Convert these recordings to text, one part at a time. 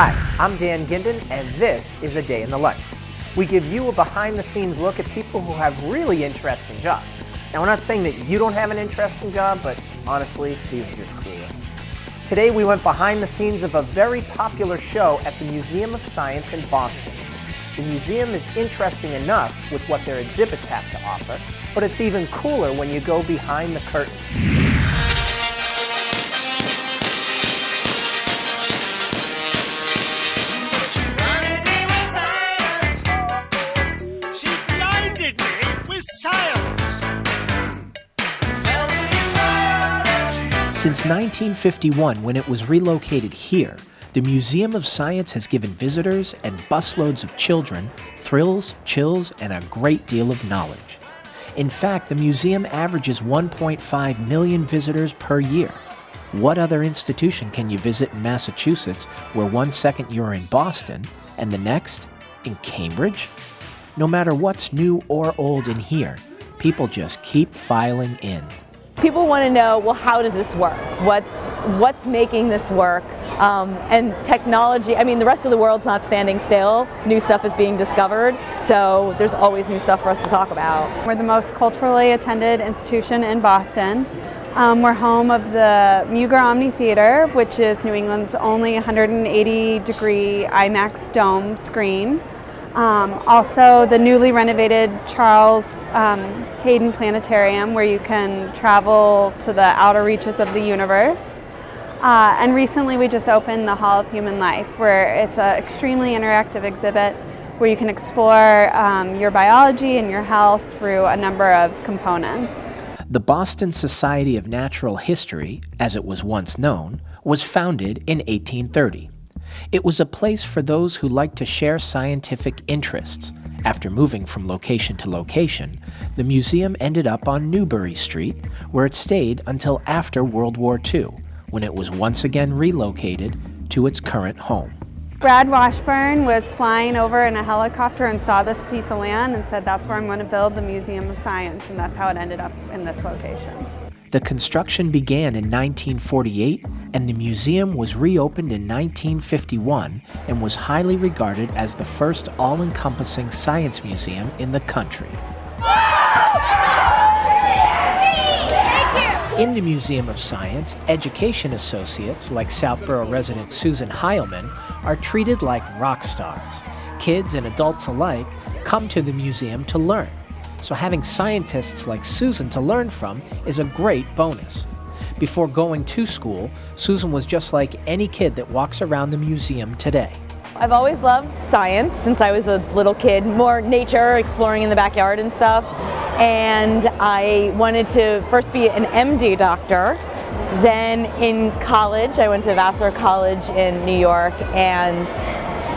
Hi, I'm Dan Ginden, and this is A Day in the Life. We give you a behind-the-scenes look at people who have really interesting jobs. Now, we're not saying that you don't have an interesting job, but honestly, these are just clueless. Today, we went behind the scenes of a very popular show at the Museum of Science in Boston. The museum is interesting enough with what their exhibits have to offer, but it's even cooler when you go behind the curtains. Since 1951, when it was relocated here, the Museum of Science has given visitors and busloads of children thrills, chills, and a great deal of knowledge. In fact, the museum averages 1.5 million visitors per year. What other institution can you visit in Massachusetts where 1 second you're in Boston and the next in Cambridge? No matter what's new or old in here, people just keep filing in. People want to know, well, how does this work? What's making this work? And technology, I mean, the rest of the world's not standing still. New stuff is being discovered, so there's always new stuff for us to talk about. We're the most culturally attended institution in Boston. We're home of the Muger Omni Theater, which is New England's only 180-degree IMAX dome screen. Also the newly renovated Charles Hayden Planetarium, where you can travel to the outer reaches of the universe. And recently we just opened the Hall of Human Life, where it's an extremely interactive exhibit where you can explore your biology and your health through a number of components. The Boston Society of Natural History, as it was once known, was founded in 1830. It was a place for those who liked to share scientific interests. After moving from location to location, the museum ended up on Newbury Street, where it stayed until after World War II, when it was once again relocated to its current home. Brad Washburn was flying over in a helicopter and saw this piece of land and said, that's where I'm going to build the Museum of Science, and that's how it ended up in this location. The construction began in 1948, and the museum was reopened in 1951 and was highly regarded as the first all-encompassing science museum in the country. In the Museum of Science, education associates like Southborough resident Susan Heilman are treated like rock stars. Kids and adults alike come to the museum to learn. So having scientists like Susan to learn from is a great bonus. Before going to school, Susan was just like any kid that walks around the museum today. I've always loved science since I was a little kid, more nature, exploring in the backyard and stuff. And I wanted to first be an MD doctor. Then in college, I went to Vassar College in New York, and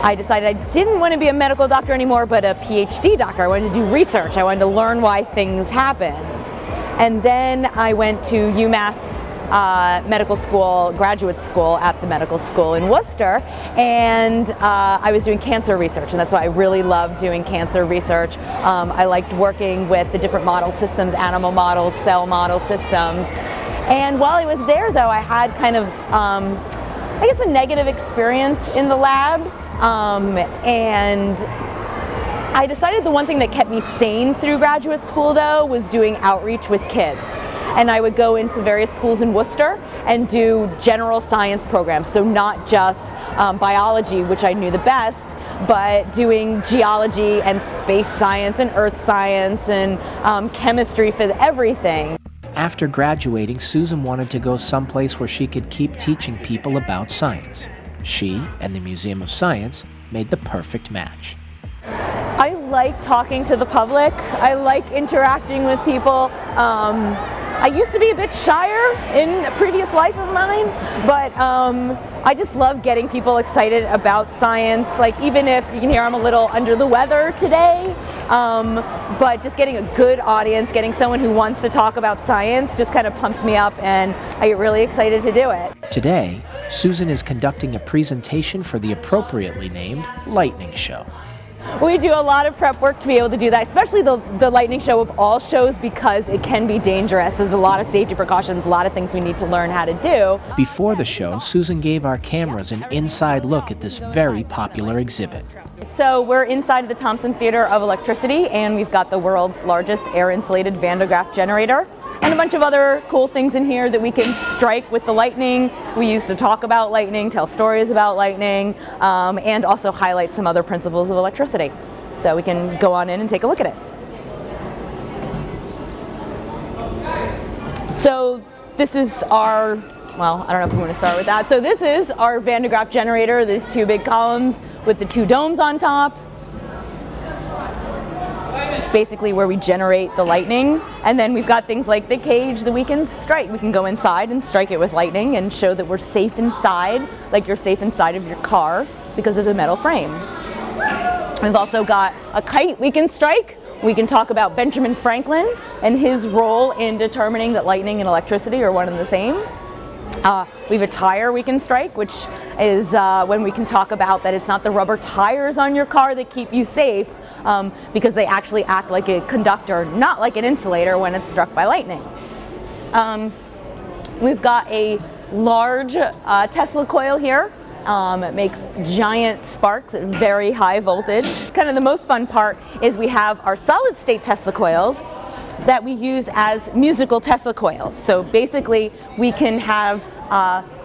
I decided I didn't want to be a medical doctor anymore, but a PhD doctor. I wanted to do research. I wanted to learn why things happened. And then I went to UMass medical school, graduate school at the medical school in Worcester, and I was doing cancer research, and that's why I really loved doing cancer research. I liked working with the different model systems, animal models, cell model systems. And while I was there, though, I had kind of, I guess, a negative experience in the lab. And I decided the one thing that kept me sane through graduate school, though, was doing outreach with kids. And I would go into various schools in Worcester and do general science programs, so not just biology, which I knew the best, but doing geology and space science and earth science and chemistry, for everything. After graduating, Susan wanted to go someplace where she could keep teaching people about science. She and the Museum of Science made the perfect match. I like talking to the public. I like interacting with people. I used to be a bit shyer in a previous life of mine, but I just love getting people excited about science. Like, even if you can hear I'm a little under the weather today, but just getting a good audience, getting someone who wants to talk about science just kind of pumps me up, and I get really excited to do it. Today, Susan is conducting a presentation for the appropriately named Lightning Show. We do a lot of prep work to be able to do that, especially the lightning show of all shows, because it can be dangerous. There's a lot of safety precautions, a lot of things we need to learn how to do. Before the show, Susan gave our cameras an inside look at this very popular exhibit. So we're inside the Thompson Theater of Electricity, and we've got the world's largest air-insulated Van de Graaff generator, and a bunch of other cool things in here that we can strike with the lightning. We use to talk about lightning, tell stories about lightning, and also highlight some other principles of electricity. So we can go on in and take a look at it. So this is our, well, I don't know if we want to start with that. So this is our Van de Graaff generator, these two big columns with the two domes on top. It's basically where we generate the lightning, and then we've got things like the cage that we can strike. We can go inside and strike it with lightning and show that we're safe inside, like you're safe inside of your car because of the metal frame. We've also got a kite we can strike. We can talk about Benjamin Franklin and his role in determining that lightning and electricity are one and the same. We have a tire we can strike, which is when we can talk about that it's not the rubber tires on your car that keep you safe, because they actually act like a conductor, not like an insulator when it's struck by lightning. We've got a large Tesla coil here. It makes giant sparks at very high voltage. Kind of the most fun part is we have our solid state Tesla coils that we use as musical Tesla coils. So basically we can have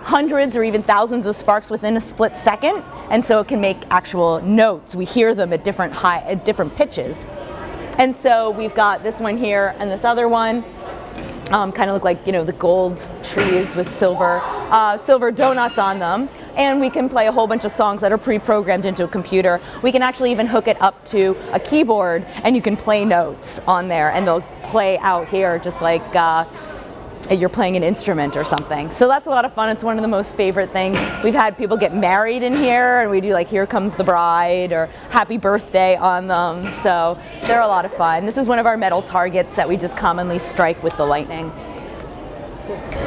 hundreds or even thousands of sparks within a split second, and so it can make actual notes. We hear them at different pitches. And so we've got this one here and this other one. Kind of look like, you know, the gold trees with silver donuts on them. And we can play a whole bunch of songs that are pre-programmed into a computer. We can actually even hook it up to a keyboard, and you can play notes on there, and they'll play out here just like you're playing an instrument or something. So that's a lot of fun. It's one of the most favorite things. We've had people get married in here, and we do like Here Comes the Bride or Happy Birthday on them. So they're a lot of fun. This is one of our metal targets that we just commonly strike with the lightning.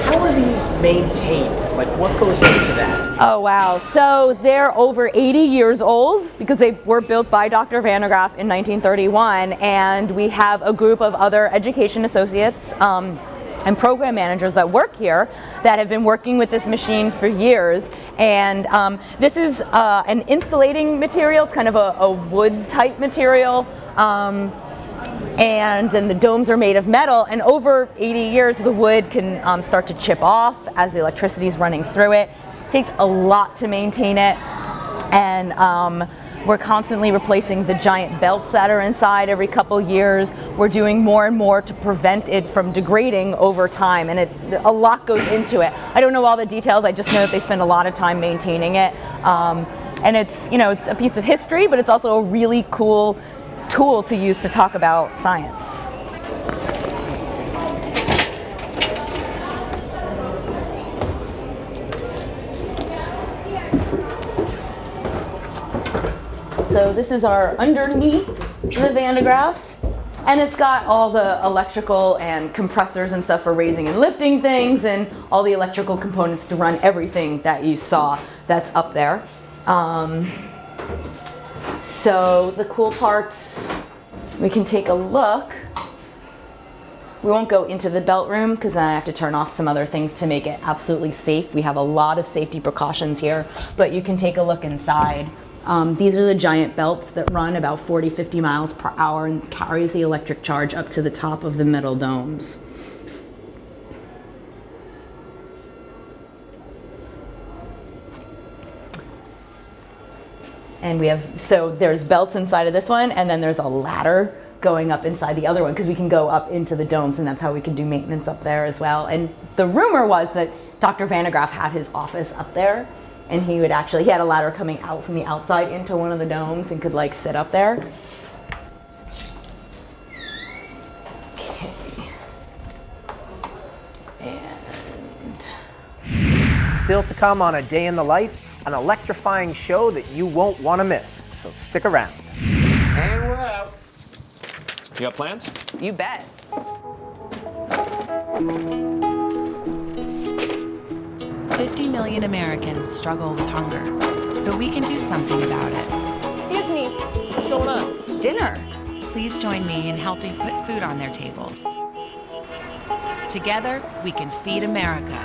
How are these maintained? Like, what goes into that? Oh, wow. So they're over 80 years old because they were built by Dr. Van de Graaff in 1931, and we have a group of other education associates and program managers that work here that have been working with this machine for years. And this is an insulating material. It's kind of a wood type material. And then the domes are made of metal, and over 80 years the wood can start to chip off as the electricity is running through it. It takes a lot to maintain it, and we're constantly replacing the giant belts that are inside every couple years. We're doing more and more to prevent it from degrading over time, and a lot goes into it. I don't know all the details, I just know that they spend a lot of time maintaining it. And it's, you know, it's a piece of history, but it's also a really cool tool to use to talk about science. So this is our underneath the Van de Graaff, and it's got all the electrical and compressors and stuff for raising and lifting things, and all the electrical components to run everything that you saw that's up there. So the cool parts, we can take a look. We won't go into the belt room because then I have to turn off some other things to make it absolutely safe. We have a lot of safety precautions here, but you can take a look inside. These are the giant belts that run about 40-50 miles per hour and carries the electric charge up to the top of the metal domes. And we have, so there's belts inside of this one, and then there's a ladder going up inside the other one because we can go up into the domes, and that's how we can do maintenance up there as well. And the rumor was that Dr. Van de Graaff had his office up there, and he had a ladder coming out from the outside into one of the domes and could like sit up there. Okay. And still to come on A Day in the Life, an electrifying show that you won't want to miss, so stick around. And we're out. You got plans? You bet. 50 million Americans struggle with hunger, but we can do something about it. Excuse me. going on? Dinner. Please join me in helping put food on their tables. Together, we can feed America.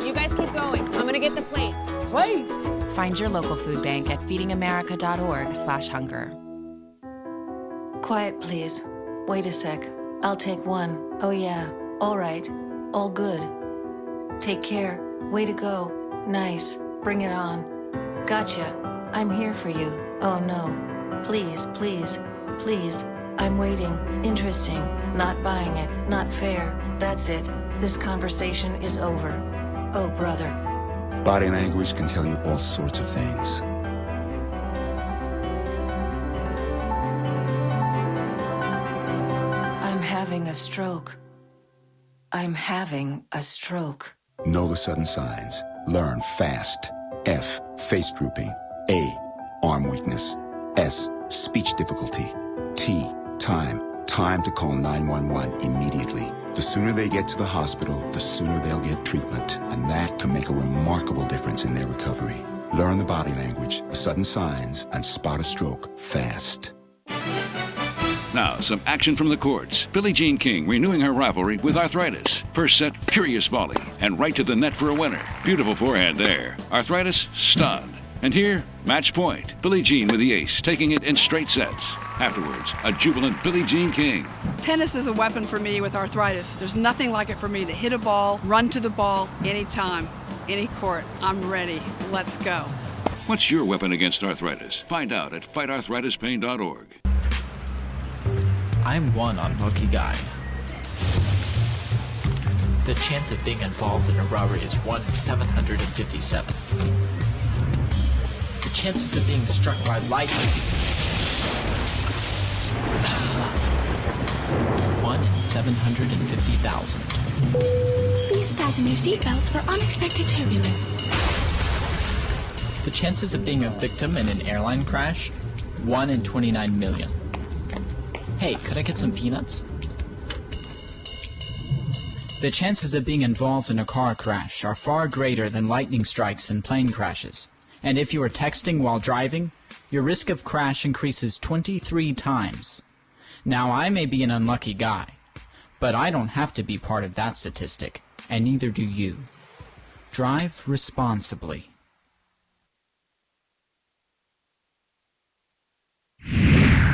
You guys keep going. I'm gonna get the plates. Plates? Find your local food bank at feedingamerica.org/hunger. Quiet, please. Wait a sec. I'll take one. Oh yeah. All right. All good. Take care. Way to go. Nice. Bring it on. Gotcha. I'm here for you. Oh no. Please, please, please. I'm waiting. Interesting. Not buying it. Not fair. That's it. This conversation is over. Oh, brother. Body language can tell you all sorts of things. I'm having a stroke. I'm having a stroke. Know the sudden signs. Learn fast. F. Face drooping. A. Arm weakness. S. Speech difficulty. T. Time. Time to call 911 immediately. The sooner they get to the hospital, the sooner they'll get treatment. And that can make a remarkable difference in their recovery. Learn the body language, the sudden signs, and spot a stroke fast. Now, some action from the courts. Billie Jean King renewing her rivalry with Arthritis. First set, furious volley, and right to the net for a winner. Beautiful forehand there. Arthritis, stunned. And here, match point. Billie Jean with the ace, taking it in straight sets. Afterwards, a jubilant Billie Jean King. Tennis is a weapon for me with arthritis. There's nothing like it for me to hit a ball, run to the ball, anytime, any court. I'm ready. Let's go. What's your weapon against arthritis? Find out at fightarthritispain.org. I'm one unlucky guy. The chance of being involved in a robbery is 1 in 757. The chances of being struck by lightning. 1 in 750,000. Please fasten your seatbelts for unexpected turbulence. The chances of being a victim in an airline crash? 1 in 29 million. Hey, could I get some peanuts? The chances of being involved in a car crash are far greater than lightning strikes and plane crashes. And if you are texting while driving, your risk of crash increases 23 times. Now, I may be an unlucky guy, but I don't have to be part of that statistic, and neither do you. Drive responsibly.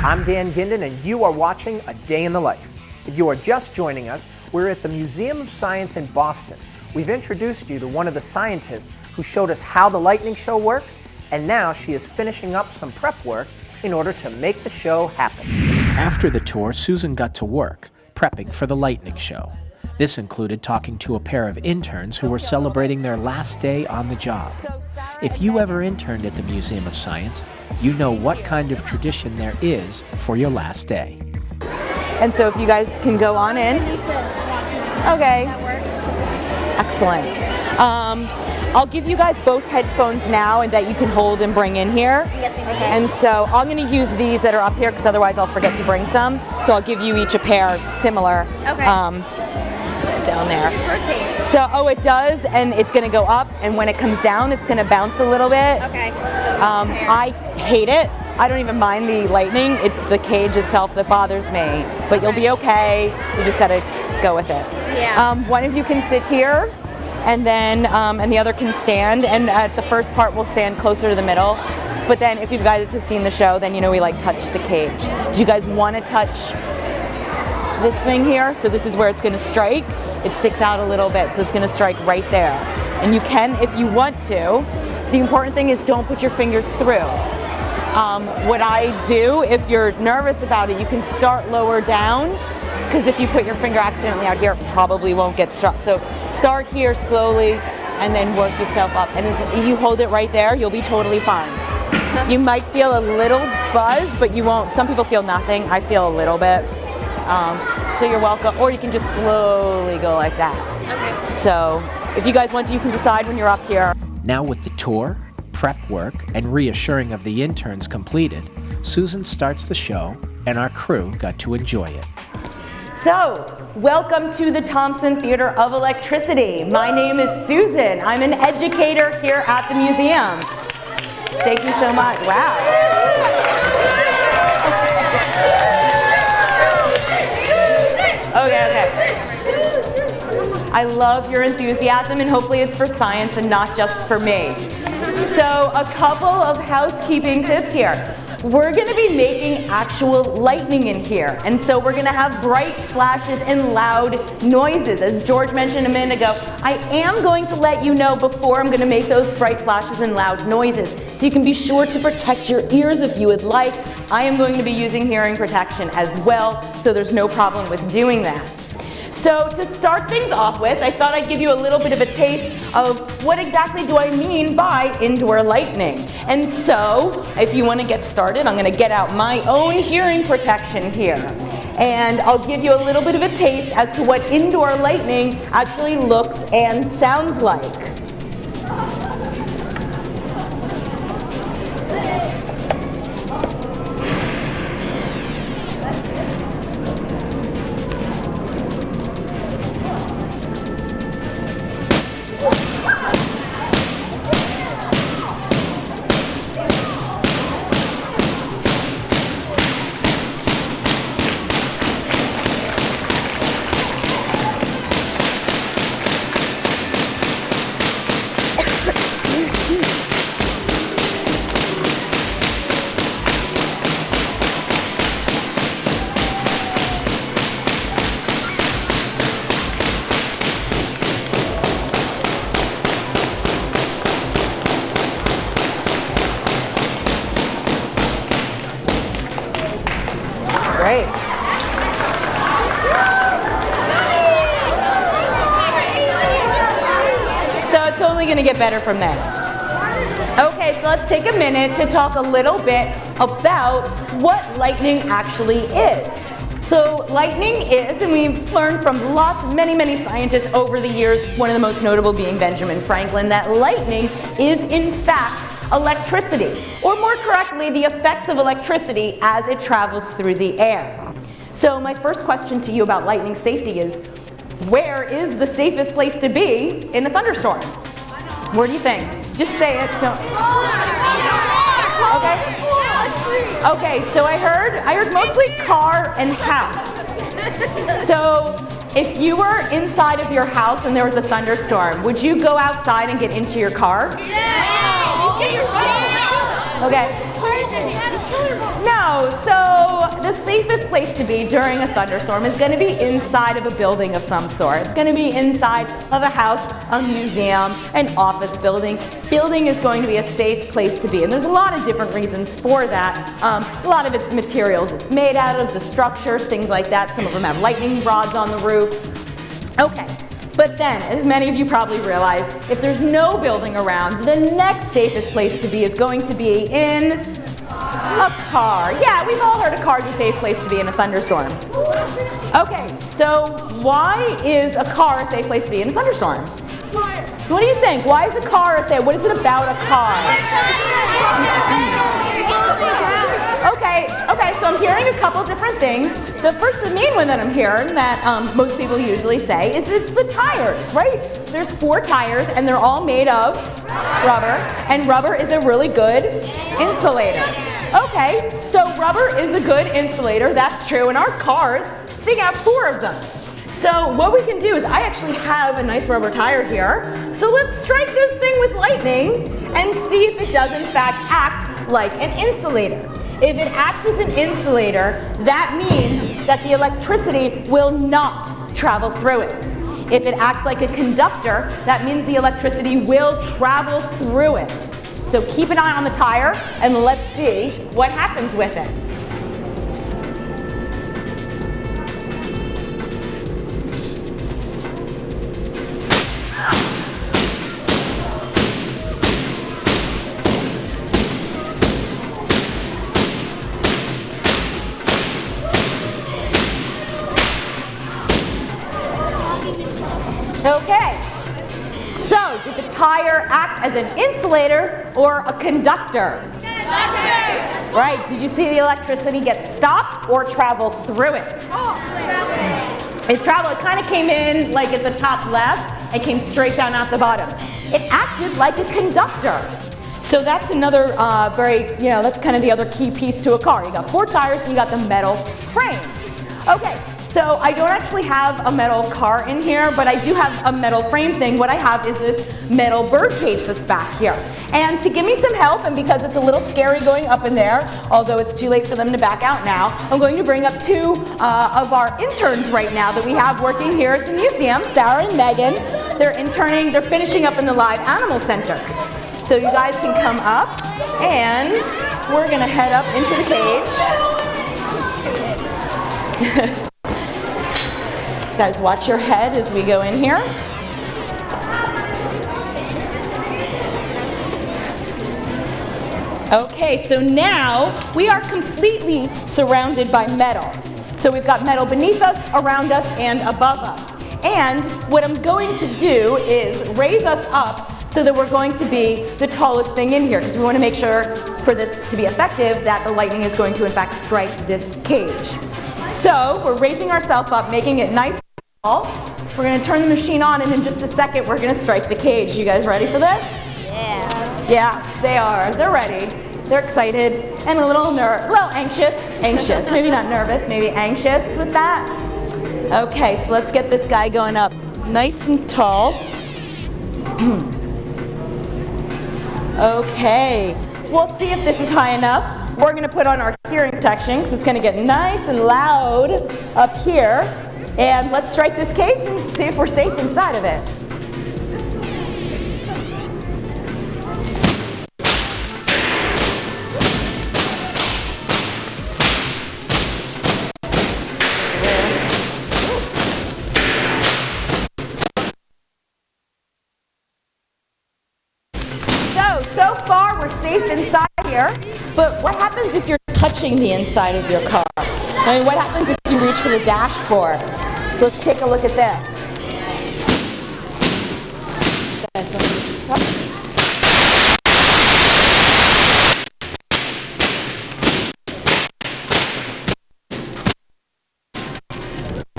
I'm Dan Ginden, and you are watching A Day in the Life. If you are just joining us, we're at the Museum of Science in Boston. We've introduced you to one of the scientists who showed us how the lightning show works, and now she is finishing up some prep work in order to make the show happen. After the tour, Susan got to work, prepping for the lightning show. This included talking to a pair of interns who were celebrating their last day on the job. If you ever interned at the Museum of Science, you know what kind of tradition there is for your last day. And so if you guys can go on in. Okay. That works. Excellent. I'll give you guys both headphones now and that you can hold and bring in here. Yes, okay. And so I'm going to use these that are up here because otherwise I'll forget to bring some. So I'll give you each a pair similar. Okay. Down there. It rotates. So, it does, and it's going to go up, and when it comes down, it's going to bounce a little bit. Okay. I hate it. I don't even mind the lightning. It's the cage itself that bothers me. But you'll be okay. You just got to go with it. Yeah. One of you can sit here, and then and the other can stand. And at the first part, we'll stand closer to the middle. But then, if you guys have seen the show, then you know we like touch the cage. Do you guys want to touch this thing here? So this is where it's going to strike. It sticks out a little bit, so it's going to strike right there. And you can, if you want to. The important thing is don't put your fingers through. What I do, if you're nervous about it, you can start lower down, because if you put your finger accidentally out here, it probably won't get struck. So start here slowly, and then work yourself up. And as you hold it right there, you'll be totally fine. You might feel a little buzz, but you won't. Some people feel nothing. I feel a little bit. So you're welcome, or you can just slowly go like that. Okay. So if you guys want to, you can decide when you're up here. Now with the tour, prep work, and reassuring of the interns completed, Susan starts the show, and our crew got to enjoy it. So, welcome to the Thompson Theater of Electricity. My name is Susan. I'm an educator here at the museum. Thank you so much. Wow. I love your enthusiasm, and hopefully it's for science and not just for me. So a couple of housekeeping tips here. We're going to be making actual lightning in here, and so we're going to have bright flashes and loud noises. As George mentioned a minute ago, I am going to let you know before I'm going to make those bright flashes and loud noises, so you can be sure to protect your ears if you would like. I am going to be using hearing protection as well, so there's no problem with doing that. So to start things off with, I thought I'd give you a little bit of a taste of what exactly do I mean by indoor lightning. And so, if you want to get started, I'm going to get out my own hearing protection here. And I'll give you a little bit of a taste as to what indoor lightning actually looks and sounds like. Great. So it's only going to get better from there. Okay, so let's take a minute to talk a little bit about what lightning actually is. So lightning is, and we've learned from many scientists over the years, one of the most notable being Benjamin Franklin, that lightning is in fact electricity, or more correctly, the effects of electricity as it travels through the air. So my first question to you about lightning safety is, where is the safest place to be in a thunderstorm? Where do you think? Just say it. Don't. Okay. Okay, so I heard mostly car and house. So if you were inside of your house and there was a thunderstorm, would you go outside and get into your car? Okay. No, so the safest place to be during a thunderstorm is going to be inside of a building of some sort. It's going to be inside of a house, a museum, an office building. Building is going to be a safe place to be, and there's a lot of different reasons for that. A lot of it's materials it's made out of, the structures, things like that. Some of them have lightning rods on the roof. Okay. But then, as many of you probably realize, if there's no building around, the next safest place to be is going to be in a car. Yeah, we've all heard a car is a safe place to be in a thunderstorm. Okay, so why is a car a safe place to be in a thunderstorm? What do you think? Why is a car a safe? What is it about a car? Okay, so I'm hearing a couple different things. The main one that I'm hearing that most people usually say is it's the tires, right? There's 4 tires and they're all made of rubber, and rubber is a really good insulator. Okay, so rubber is a good insulator, that's true, and our cars, they got 4 of them. So what we can do is, I actually have a nice rubber tire here, so let's strike this thing with lightning and see if it does in fact act like an insulator. If it acts as an insulator, that means that the electricity will not travel through it. If it acts like a conductor, that means the electricity will travel through it. So keep an eye on the tire and let's see what happens with it. Okay, so did the tire act as an insulator or a conductor? Conductor! Right, did you see the electricity get stopped or travel through it? It kind of came in like at the top left and came straight down out the bottom. It acted like a conductor. So that's another that's kind of the other key piece to a car. You got 4 tires and you got the metal frame. Okay, So I don't actually have a metal car in here, but I do have a metal frame thing. What I have is this metal bird cage that's back here. And to give me some help, and because it's a little scary going up in there, although it's too late for them to back out now, I'm going to bring up two of our interns right now that we have working here at the museum, Sarah and Megan. They're interning, they're finishing up in the Live Animal Center. So you guys can come up, and we're gonna head up into the cage. Guys, watch your head as we go in here. Okay, so now we are completely surrounded by metal. So we've got metal beneath us, around us, and above us. And what I'm going to do is raise us up so that we're going to be the tallest thing in here, because we want to make sure for this to be effective that the lightning is going to in fact strike this cage. So we're raising ourselves up, making it nice and tall. We're going to turn the machine on, and in just a second we're going to strike the cage. You guys ready for this? Yeah. Yes, they are. They're ready. They're excited and a little anxious. Anxious, maybe not nervous, maybe anxious with that. Okay, so let's get this guy going up nice and tall. Okay, we'll see if this is high enough. We're going to put on our hearing protection because it's going to get nice and loud up here. And let's strike this cage and see if we're safe inside of it. So far we're safe inside here, but what happens if you're touching the inside of your car? I mean, what happens if you reach for the dashboard? So let's take a look at this.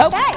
Okay,